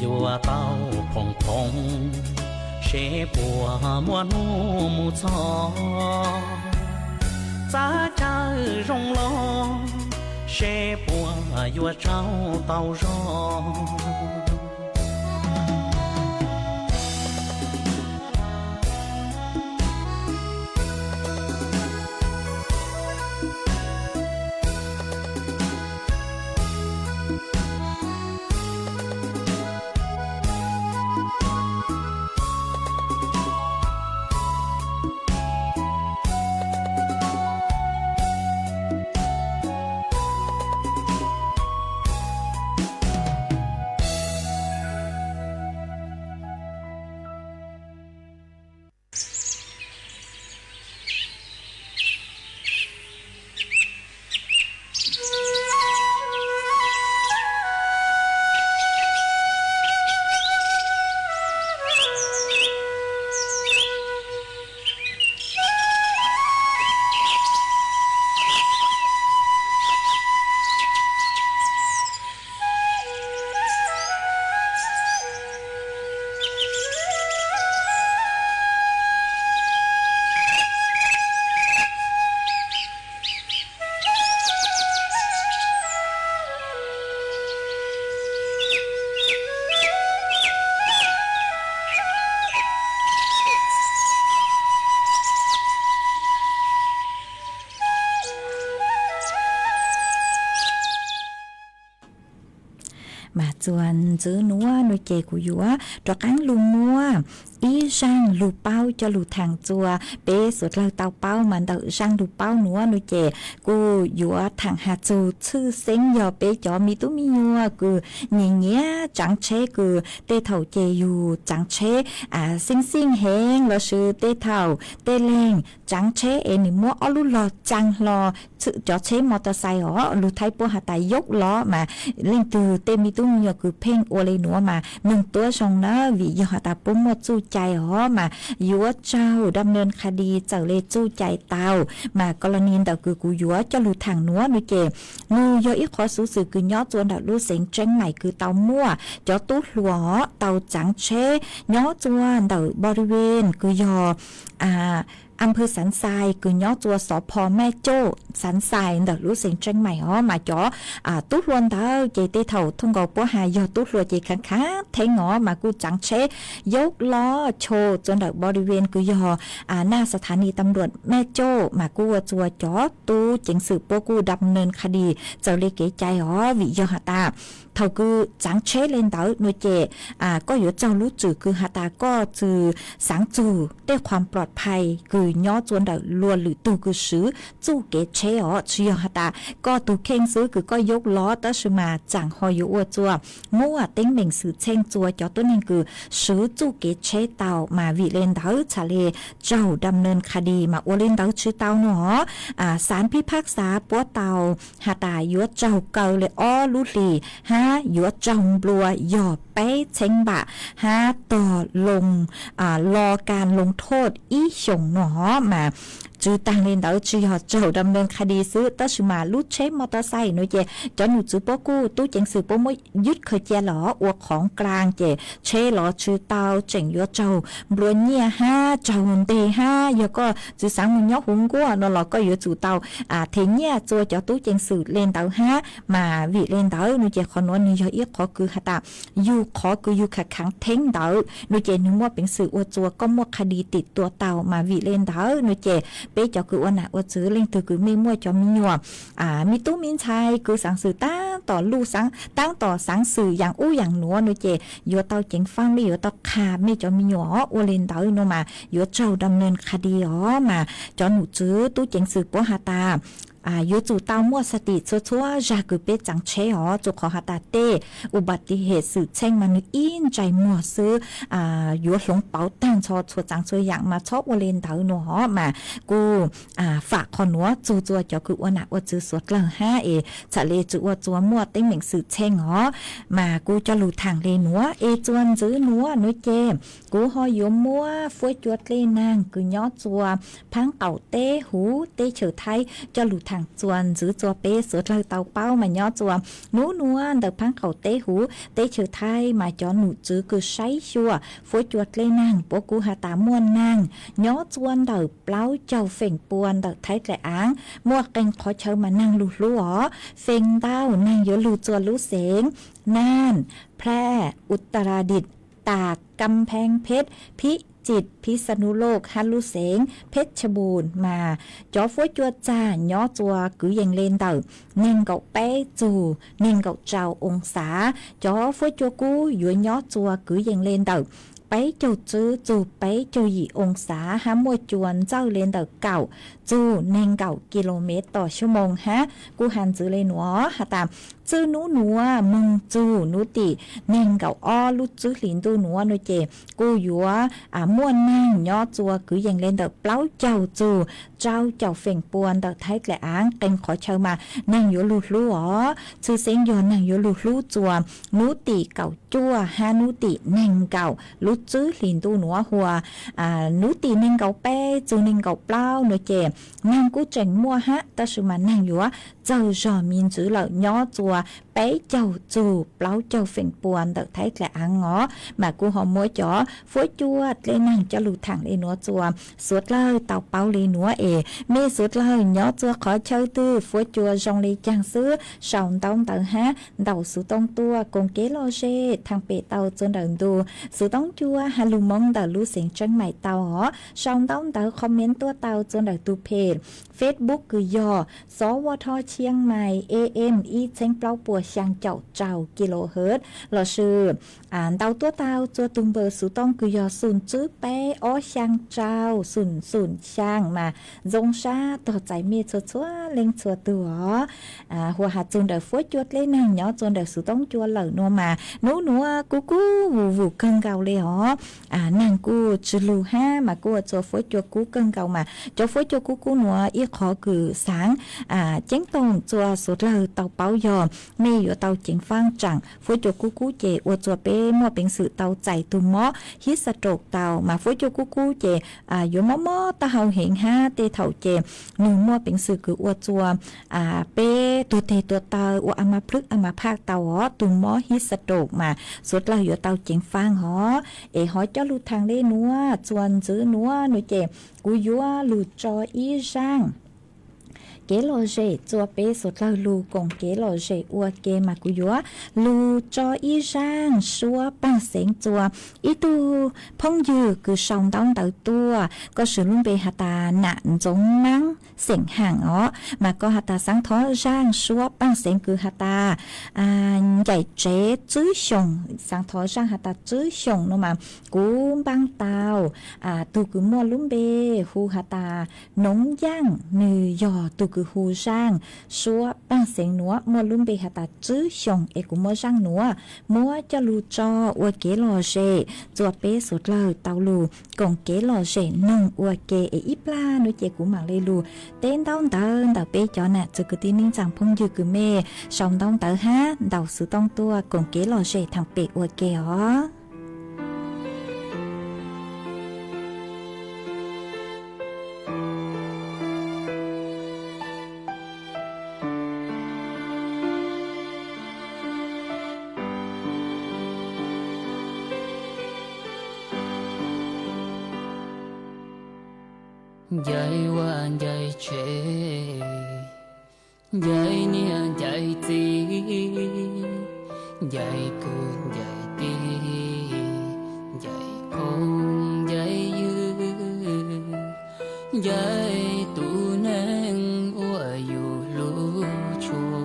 vua tao phong phong sẽ bùa mua nu mu gió giá trời rong lo sẽ bùa vua trao tao gió mà chuan giữ núa nuôi chè của dúa cho cán luôn mua ý sang lù bao cho lù thằng chùa bé sụt lơ tàu bao mà đợi sang lù bao núa nuôi chè cô dúa thằng hạt chù chư xén giờ bé cho mi tú mi nhua cứ nhẹ nhẹ trắng chế cứ tê thầu chè dù trắng chế xinh xinh hẹn là sự tê thầu tê len trắng chế em mua ở lù lò trắng lò sự cho chế motorcycle ở lù thái po hạt tài dốc lò mà lên từ tê mi tú mi cứ pen ô lên núa mà nângตัวxong đó vì do hạt tài po mua chuใจmàยัวเจ้าดำเนินคดีเจ้าเลจู้ใจเตา่มากรณีเต่าคือกูยัวจะหลุดทางนัวนุเจงูย่ออีขอสู้สื่อคือย้อจวนดาวรู้เสียงเจ้งใหม่คือเตามั่วจอตู้หัวเตาจังเชย้อจวนดาวบริเวณคือยอำเภอสันทรายคือย้อจัวสพแม่โจ้สันทรายเดรู้เสียงเจ้งใหม่มาจ่อตู้รวนเตาเจตีเถ่าทุ่งกอปัวหายอตู้รัวเจขังค้าเทงมากูจังเชยกล้อโชว์จนดาวบริเวณคือยหน้าสถานีตำรวจแม่โจ้มากูจัวจ่อตู้จิงสืบปัวกูดำเนินคดีเจ้าเลเกใจวิยอหตาเท่าคือจังเชเล่นเตาหน่วยเจก็อยู่เจ้ารู้จื่อคือหตาก็จือสังจูได้ความปลอดภัยคือย้อจวนดาวลัวหรือตูคือซื้อจู้เกเชชื่อยอหตาก็ตูเข่งซื้อคือก็ยกล้อตั้งมาจังหอยอยู่จัวมั่วเต็งเหม่งซื้อเช่งจัวจ่อตัวนึงคือซื้อจู้เกเชเตามาวิเลนเตาชาเลเจ้าดำเนินคดีมาอวเลนเตาชื่อเตาเนาะศาลพิพากษาปัวเตาหตายัวเจ้าเกาเลยลุลียัวจงบลัวหยอบไปเช็งบะต่อลงรอการลงโทษอีชงหนอมาจ จือต่างเลนเดาจือหอเจ้าดำเนินคดีซื้อตะสุมาลุดเชฟมอเตอร์ไซค์หนูเจจอนหนูจือโปกู้ตู้เจงสือโปมยึดเคยเจหลออวกของกลางเจเชหลอจือเตาเจ๋งยัวเจ้าบรวนเนี่ย5เจ้าตี5แล้วก็จือสังมุนยอหุงกัวนอหลอก็อยู่จู่เตาเทเนี่ยจัวเจ้าตู้เจงสือเลนเตา5มาวิเลนเตาหนูเจขอนวนนี่ยออีขอคือหตาอยู่ขอคืออยู่ขัดขังเท้งเตาหนูเจนึกว่าเป็นสื่ออวจัวก็มัวคดีติดตัวเตามาวิเลนเตาหนูเจเป๊ะเจ้าคือวันน่ะอวจื้อเล่งถือคือไม่มั่วจอมีหยวกมีตู้มินชัยคือสังสื่อตั้งต่อลู่สังตั้งต่อสังสื่ออย่างอู้อย่างหนัวหนูเจยัวเตาเจ๋งฟังไม่ยัวเตาขาไม่จอมีหยวกอวเลนเตาโนมายัวเจ้าดำเนินคดีมาจอหนูจื้อตู้เจ๋งสื่อปัวหาตาอยู่จู่เต้ามั่วสติชั่วๆจากคือเป๊ะจังเชหอจุขอหาตาเต้อุบัติเหตุสืบเช่งมันอินใจมั่วซื้ออยู่หลงเป๋าตั้งชอชัวจังชัวอย่างมาชอบวเลนเตาหนูหอมากูฝากคอหนัวจู่จัวเจ้าคือวันน่ะว่าจื้อสวดเลิง5ฉะเลจู่ว่าจัวมั่วเต้งเหม่งสืบเช่งหอมากูจะหลุดทางเลหนัวจวนจื้อหนัวนุ้ยเจกูหอยมมั่วฟวยจวดเลนางคือย่อจัวพังเก่าเต้หูเต้เฉยไทยจะหลุดทางจวนจื้อจัวเป้สวดเลยเตาเป้ามาย่อจัวหนูนัวเดพังเขาเต้หูเต้เฉยไทยมาจอหนูจื้อคือใช้ชัวฟวยจวดเลยนางปวกูหาตาม่วนนางย่อจวนเดเปล่าเจ้าเฝ่งปวนเดไทยแต่อ้างมั่วเก่งขอเชิญมานั่งลู่ลู่หอเฝ่งเต้านางเยอะลู่จวนลู่เสงน่านแพร่อุตรดิตถ์ตากกำแพงเพชรจิตพิษณุโลกฮัลลุเสงเพชรบูรณ์มาจอฟวยจัวจ้าย่อจัวกือยังเลนเตอเน่งเกาเป้จูเน่งเกาเจ้าองศาจอฟวยจัวกูอยู่ย่อจัวกือยังเลนเตอไปจูจื้อจูไปจูหยีองศาห้ามวยจวนเจ้าเลนเตอเก่าจูเน่งเก่ากิโลเมตรต่อชั่วโมงกูหันจื้อเลยหนัวหาตามจื้อหนูหนัวมึงจูหนูติเน่งเก่าอ้อลุจื้อหลินตูหนัวหนูเจกูอยู่ม่วนนั่งย่อจัวคือยังเล่นเตอเปล่าเจ้าจูเจ้าเฝ่งปวนเตอไทยแกละอ้างเก่งขอเชิญมานั่งอยู่ลู่ลู่อ๋อชื่อเสียงยอนนั่งอยู่ลู่ลู่จัวหนูติเก่าจัวหนูติเน่งเก่าลุจื้อหลินตูหนัวหัวหนูติเน่งเก่าเป้จูเน่งเก่าเปล่าหนูเจนั่งกูเจ๋งมัวแต่สุมานั่งอยู่เจ้าจอมินจื้อเหล่าย่อจัวไปเจ้าจูเปล่าเจ้าเฝ่งปวนเตอไทยแกละอ้างอ๋อมากูหอมมัวจ๋อฝวยจัวเลยนั่งจะหลุดทางเลยหนัวจัวสวดเลยเต่าเป้าเลยหนัวเมสวดเลยย่อจัวขอเชิญตื้อฝวยจัวจงเลยจางซื้อสองต้องเตอเดาสูต้องตัวกงเกลโลเชทางเปเตาจนเดินดูสูต้องจัวฮัลลูมงเดารู้เสียงจังใหม่เตาหอสองต้องเตาคอมเมนต์ตัวเตาจนเดินดูเพจเฟซบุ๊กคือย่อสวทเชียงใหม่ AM อีเซ็งเปล่าปัวเชียงเจ้ากิโลเฮิรตซ์เราชื่อเตาตัวเตาจัวตุงเบอร์สูต้องคือย่อศูนย์จื้อเป้อ้อเชียงเจ้าศูนย์ช่างมาจงชาต่อใจเมียชัวเล็งชัวตัวหัวหัดจนเดือดฟวยจวดเล่นนางย่อจนเดือดสูต้องจัวเหล่านัวมาหนูกูวูเกิงเก่าเลยหอนางกูจืลูมากูจัวฟวยจัวกูเกิงเก่ามาจัวฟวยจัวกูนัวอีขอคือสางเจ้งตงจัวสุดเลยเตาเป้ายอมไม่อยู่เตาเจ๋งฟังจังฟวยจัวกูเจอวจัวเป้มั่วเป็นสื่อเตาใจตุ่มหม้อฮิสโตรกเตามาฟวยจัวกูเจอยู่หม้อตาเฮาเหงเตเถาเจหนูมั่วเป็นสื่อคืออวจัวเป้ตัวเตตัวเตาอวอามาพลึกอามาภาคเตาตุ่มหม้อฮิสโตรกมาสุดเลยอยู่เตาเจ๋งฟังหอเจ้าลูทางเล่นัวจวนจื้อนัวหนูเจกูยัวลูจออีช่างเกลโลเจจัวเปสุดเราลูกงเกลโลเจอัวเกมากุยัวลูจออีช่างชัวปังเสียงจัวอีตูพงยือคือสองต้องเต่าตัวก็สืลุงเปหาตาหนันจงมั้งเสียงห่างมาก็หาตาสังท้อช่างชัวปังเสียงคือหาตาใหญ่เจ๊จื้อชงสังท้อช่างหาตาจื้อชงโนมากูบังเตาตูคือมัวลุงเปหูหาตาหนงย่างเนื้อยอตูคือหูช่างชัวปังเสียงหนัวมัวลุ่มเบหาตาจื้อชงกุมัวช่างหนัวมัวจะลูจออวเกลอเชจัวเปสุดเลยเตาลูกงเกลอเชนงอวเกอีปลาหนูเจกุมังเลยลูเต้นเตาเปจอน่ะจะกตินิ่งจังพงยืคือเมสองต้องเตาเดาซื้อต้องตัวกงเกลอเชทางเปอวเก dạy hoa dạy trẻ dạy nia dạy gì dạy cơn dạy ti dạy phong dạy dư dạy tu nang hoa yu lu chua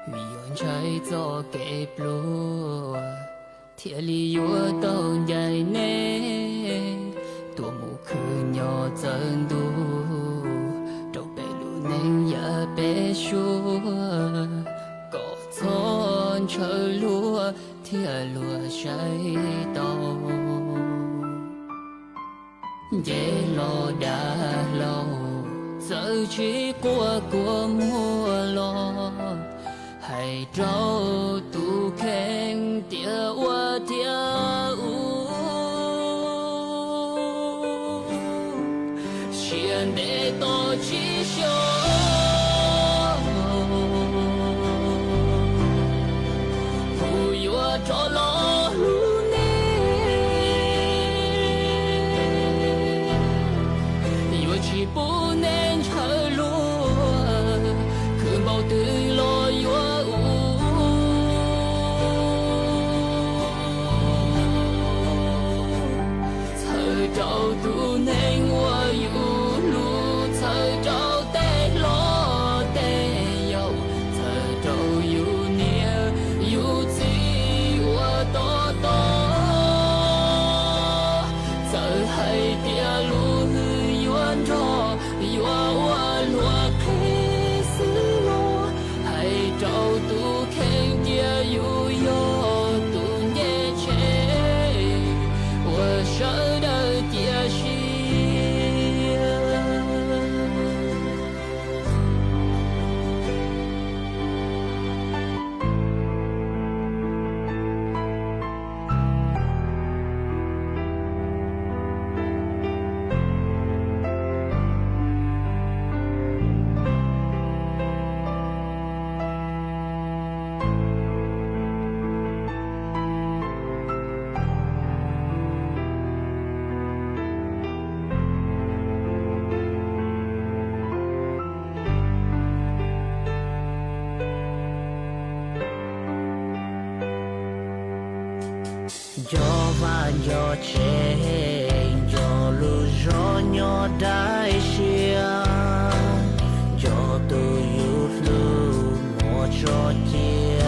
vì yon trái gió kẹp lúa thiên lý yua tàu dạy nè tua mù khứ nhỏ chân đu trâu bé lũ neng ya bé xua có thon trời lúa thia lúa trái tàu dễ lo đã lâu giờ chỉ của mua lo hay trâu tu khen tia qua tia chuyện để tôi chỉ cho vui vui cho lo luôn yêu chỉ buồn nên chờ luôn cứ bao tư lo yêu thời trâu tu nên hoa yêu thời trâu tê lo tê yêu thời trâu yêu nia yêu chi hoa to to giờ hay tia lu yuan cho yêu hoa lúa khế xứ lo hay trâu tu khen tia yêu yo tu nhẹ chế hoa sợ đời tia chi gió và gió trên gió lù gió nhỏ đại xia gió tu yút lu mò cho chia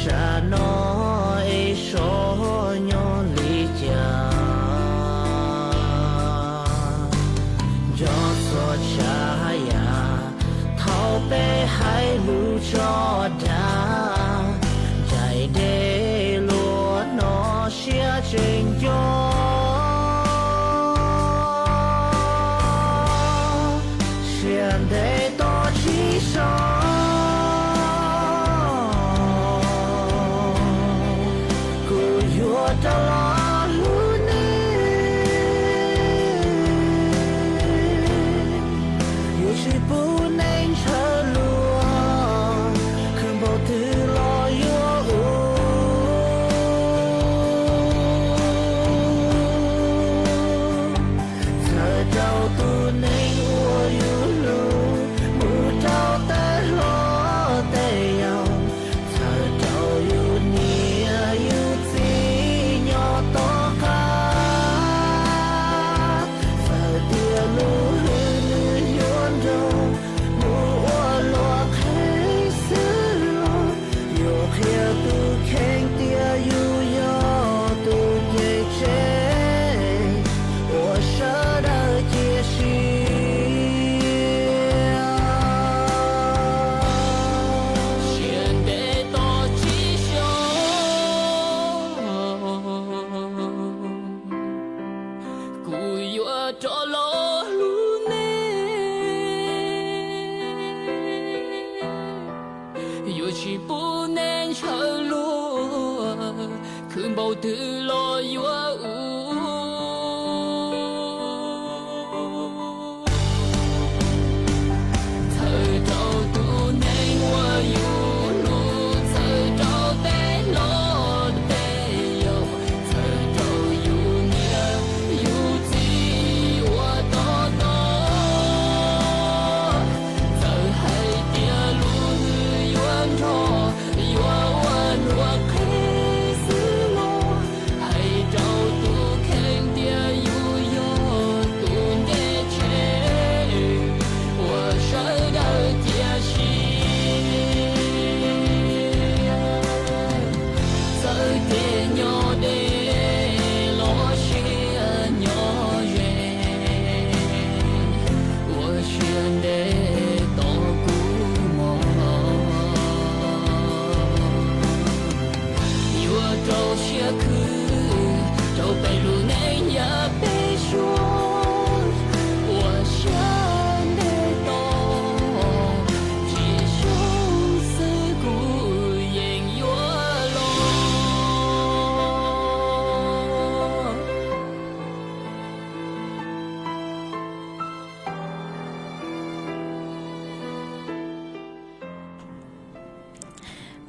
cha nói số nhỏ lý cha gió gió cha ya thao bé hai lu cho đá để lúa nó xia trên gió xia để to chỉ so cứ yua ta lo lu nè yêu chỉ buồn nên chờ lúa không bao thứ lo yêu chỉ buồn nên chờ lúaคืน bầu tư lo yêu thời trâu tu nên hoa yêu lu thời trâu té lo té yêu thời trâu yêu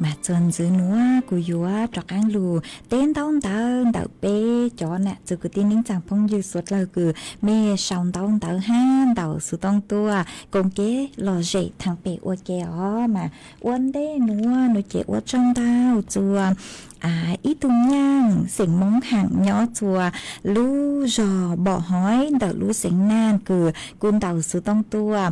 mà chân giữ nữa của yếu cho các lù tên tông đậu bê cho nè chứ cứ tin những chẳng phong như suốt lời cứ mê sòng tông đậu ha đậu sự tông tua cùng kế lò dậy thằng bể uo kéo mà uốn đê nữa nó chế uo trong tao chùa ít tung nhang sỉnh móng hàng nhỏ chùa lú giò bỏ hói đậu lú sỉnh nan cứ cun đậu sự tông tua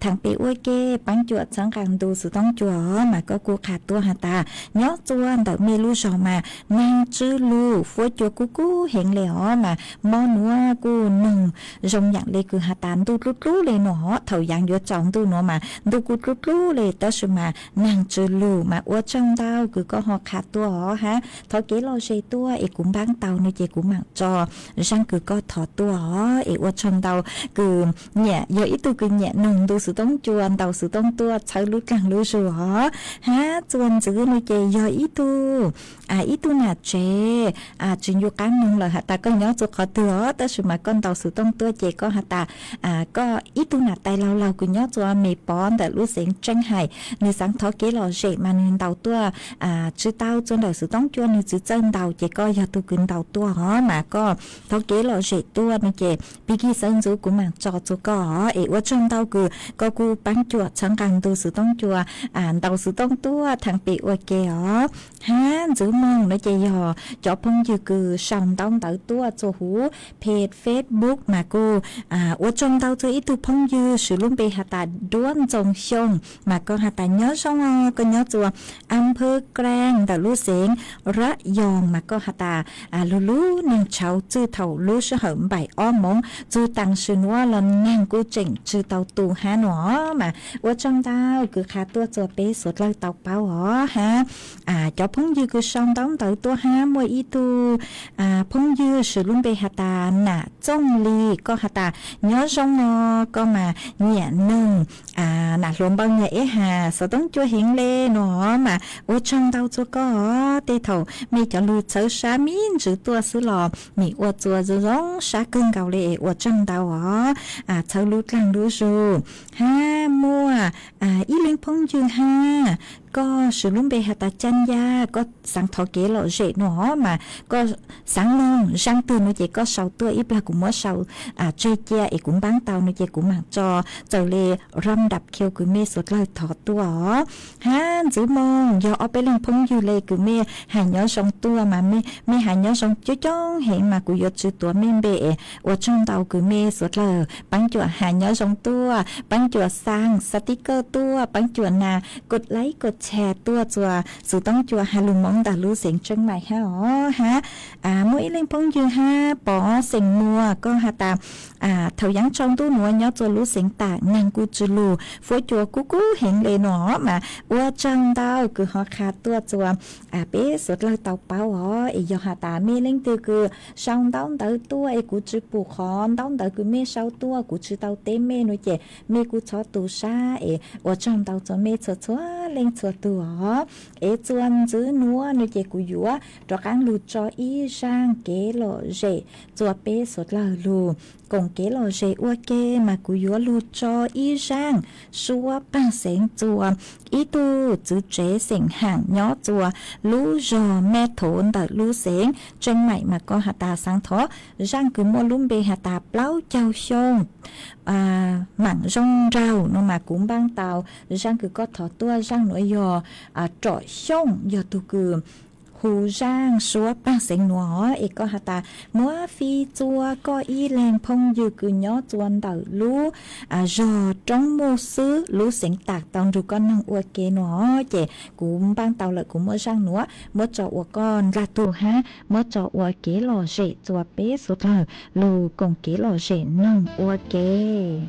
thằng bể uo kê bánh chuột sáng càng đồ sự tông chùa mà có cô khát tua hà ta nhỏ chùa đậu mê lú giò mà nang chư lú phối chùa cú hiện lẻ mà mò núa cú nừng rong dạng lê cứ hà tán tu lút lú lê nó thầu dạng vô trọng tu nó mà tu cú lút lú lê ta sự mà nang chư lú mà uo trong tao cứ có họ khát tua họ ha thọ kế lo dây tua ấy cũng bán tàu nơi chị cũng mặc cho sang cứ có thọ tua họ ấy uo trong tàu cứ nhẹ giờ ít tu cứ nhẹ nừng tu sự tông chuồn tàu sự tông tua chơi lút càng lú rồi họ ha chuồn giữ nơi chị giờ ít tu nà chế chuyện vô cá nung là ta có nhớ cho khó thừa ta sự mà con tàu sự tông tua chị có ta có ít tu nà tay lâu cứ nhớ cho mì bón tại lú xén tranh hải nơi sáng thọ kế lo dây mà nên tàu tua chứ tao cho đời sự tông chuồn nơi chứ chân tàu chị có giờ tu cứ tàu tua họ mà có thọ kế lo dây tua nơi chị bị khi sơn giữ của mạng cho có ấy ở trong tàu cứ có cu bán chuột sáng càng tu sự tông chùa tàu sự tông tua thằng bị ở kéo ha giữ mong nó chơi giờ cho phong dư cứ sòng tông tàu tua cho hú page Facebook mà cô ở trong tàu cho ít tu phong dư sự luôn bị hạt ta đuôn trồng sông mà con hạt ta nhớ xong con nhớ chùa âm phơ Grang tàu lú xén rất giòn mà con hạt ta lú nàng cháu chư thầu lú sẽ hởm bài om mong chư tăng sự nữa là nàng cô chỉnh chư tàu tù há nó mà ở trong tàu cứ khá tua cho bé sốt lời tàu bao hó ha cho phong dư cứ xong tông tàu tua ha mua ít tu phong dư sự luôn bị hạt ta nà trong ly có hạt ta nhớ xong nó có mà nhẹ nâng nà luôn bao nhẹ hà sợ tông chua hiện lên nó mà ở trong tàu cho có tê thầu mi cho lưu chớ xá min chữ tua xứ lò mi ở chùa rồi giống xá cưng cầu lệ ở trong tàu hó chớ lưu lăng lưu rồi ha mua ý liên phong dư ha có sự luôn bề hạt chân da có sáng thọ kế lộ dễ nó mà có sáng luôn răng từ nó chỉ có 6 tuổi ít là cũng mới 6 chơi chia ấy cũng bán tàu nó chỉ cũng mặc cho trở lệ râm đập kêu cứ mê suốt lời thọ tua ha giữ mong do ở bên phong dư lệ cứ mê hàng nhớ sông tua mà mê hàng nhớ sông chú chong hiện mà cứ chữ tua mê bể ở trong tàu cứ mê suốt lời bán chùa hàng nhớ sông tua bán chùa sang sticker tua bán chùa nà cột lấy cột chè tua chùa sự tông chùa hà lùm mong đã lú xén chân mày ha mỗi lên phong dư ha bỏ xén mua có hà ta thầu dáng trong tu nuôi nhớ chùa lú xén ta nàng cu chù lù phối chùa cú hiện lệ nó mà ua trong tao cứ họ khá tua chùa bé sốt lời tàu bao họ ý do hà ta mê lên từ cứ xong tông tới tua ý cú chư bù khón tông tới cứ mê sau tua cú chư tàu tế mê nói chè mê cú chó tù sa ý ua trong tàu cho mê chua chua lên chua tù họ ý chuan giữ núa nói chè cú dúa cho cán lù cho ý sang kế lộ rể chùa bé sốt lời lù cùng kế lò dễ ua kê mà cú yếu lù cho y rang xua bằng sáng chùa ý tu chữ chế sinh hàng nhỏ chùa lú rò mẹ thốn tại lú sáng trên mày mà có hạt tà sáng thó rang cứ mua lúm bê hạt tà plau chào xông mảng rong rau nó mà cũng băng tàu rang cứ có thọ tua rang nổi giò trọi xông giò tu cứ hù rang xua bằng sáng nó ấy có hạt ta múa phi chua có y làng phong dư cứ nhó chuan đảo lú rò trong mô sứ lú sáng tạc tàu rồi con năng ua kê nó chè cũng băng tàu lại cũng múa rang nó múa cho ua con ra tù ha múa cho ua kế lò rể chua bé số thờ lù cùng kế lò rể năng ua kê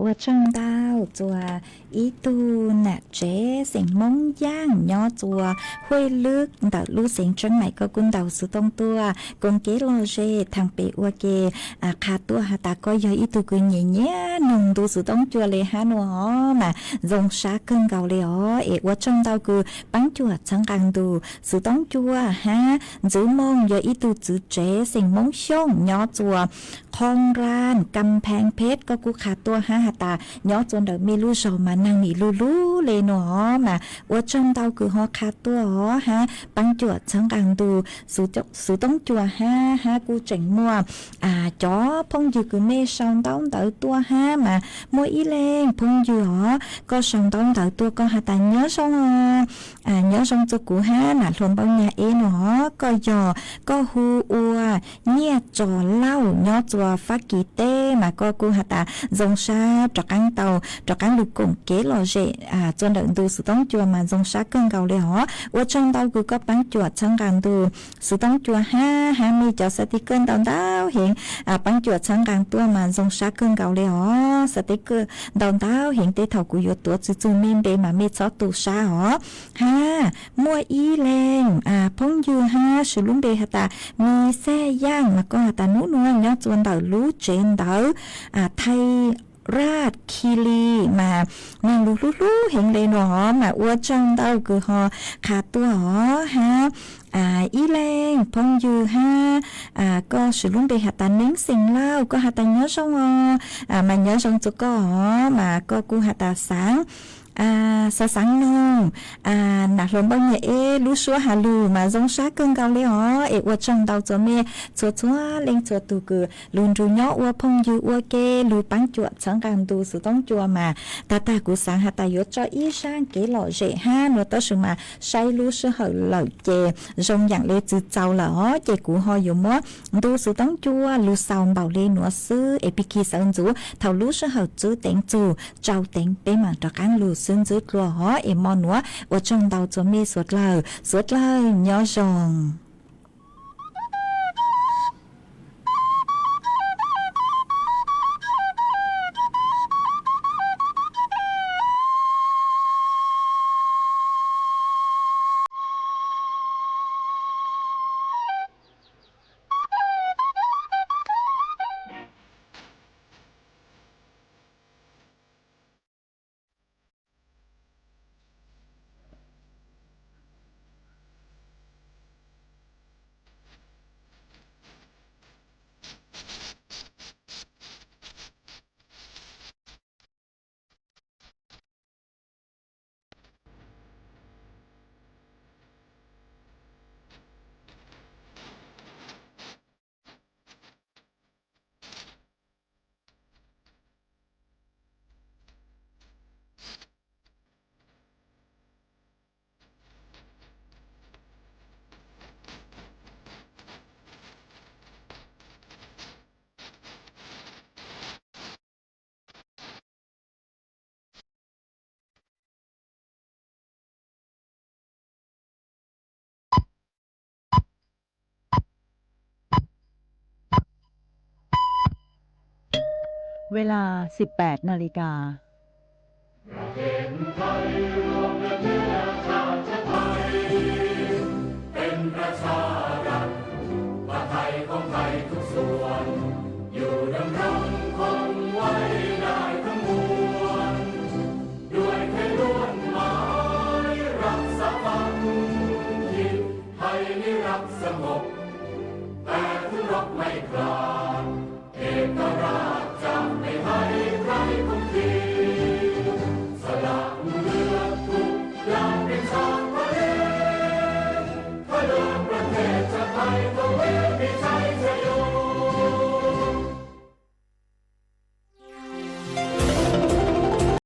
ว่าจังดาวจัวอีตูน่ะเจเสียงมงย่างย่อจัวห้วยลึกดาวลู่เสียงจังใหม่ก็กุนดาวสุตงตัวกงเกโลเจทางเปอวเกคาตัวหาตาก็ย่อยอีตูกุนเงี้ยหนึ่งดูสุตงจัวเลยฮะนัวมาจงชาเกินเก่าเลยเอกว่าจังดาวคือปังจัวจังกังดูสุตงจัวฮะจื้อมงย่อยอีตูจื้อเจเสียงมงช่องย่อจัวคองร้านกำแพงเพชรก็กูขาตัวหาตาย่อจนเดมีลูกชาวมานั่งนี่ลู่เลยเนาะมาว่าจังเตาคือฮอขาตัวฮะปังจวดชังกังดูสูต้องจัวฮะกูเจ๋งมัวจอพงอยู่คือเมชองต้องเตาตัวฮะมามัวอีแรงพงอยู่ก็ชองต้องเตาตัวก็หาตาเนื้อชองเนื้อชองจะกูฮะน่ะหลวงปังเนี่ยเนาะก็ยอก็ฮูอัวเนี่ยจอเล่าเนาะจัวฟักกีเต้มาก็กูหาตาจงชาจากกังเตาจากกังลูกกงเกลอเจจนเดินดูสุต้องจัวมาจงชาเกินเก่าเลยหรอว่าจังเตากูก็ปังจวดชังกังดูสุต้องจัวฮะมีจอสติกเกอร์ดาวเห็นปังจวดชังกังตัวมาจงชาเกินเก่าเลยหรอสติกเกอร์ดาวเห็นเตเท่ากูอยู่ตัวจู่ๆเมมเบมาเมซอตูชาหรอมัวอีแรงพงอยู่สุลุงเบหตามีแซ่ย่างมาก็ตานุ่นวลเนาะจวนเดารู้เจนเดาไทยราชคีรีมาลู่เห็นเลยเนาะมาอ้วจังเดาคือฮอขาตัวฮะอีแรงพงอยู่ก็สุลุงเบหตาเน้งสิงเล่าก็หาตาเนื้อชงมาเนื้อชงจุก็มาก็กูหาตาสังสังนงหนักลมบางเนี่ยรู้ชัวหาลูมาจงชาเกินเก่าเลยว่าจังเดาจะเมชัวเล็งชัวตูคือลุนจูเนาะว่าพงอยู่ว่าเกลูปังจวดสังการดูสุต้องจัวมาตากูสังหาตายศจออีช่างเกหล่อเจ5นัวต้อมาใช้รู้ชื่อเหล่าเจจงอย่างเลจืดเจ้าเหล่อเจกูหออยู่มั้งดูสุต้องจัวลูซาวเบาเลนัวซื้อพิกีสังจูเท่ารู้ชื่อเหล่าจื้อเต็งจูเจ้าเต็งเป้มาตะกันลูซึ่งจืดกลัวมอนว่าจังเดาจะมีสวดเลยย่อจงเวลา 18 นาฬิกาเป็นประชารัฐว่าไทยของไทยทุกส่วนอยู่ดำรงคงไว้ได้ทั้งมวลด้วยไทยล้วนหมายรักษาฝั่งทิศไทยนิรักสงบแต่ทุรบไม่กล้าเอกราชจะไม่ให้ใครคุมทีสละเลือดทุกอย่างเป็นชาติทะเลถ้าเดินประเทศจะไทยตัวเอง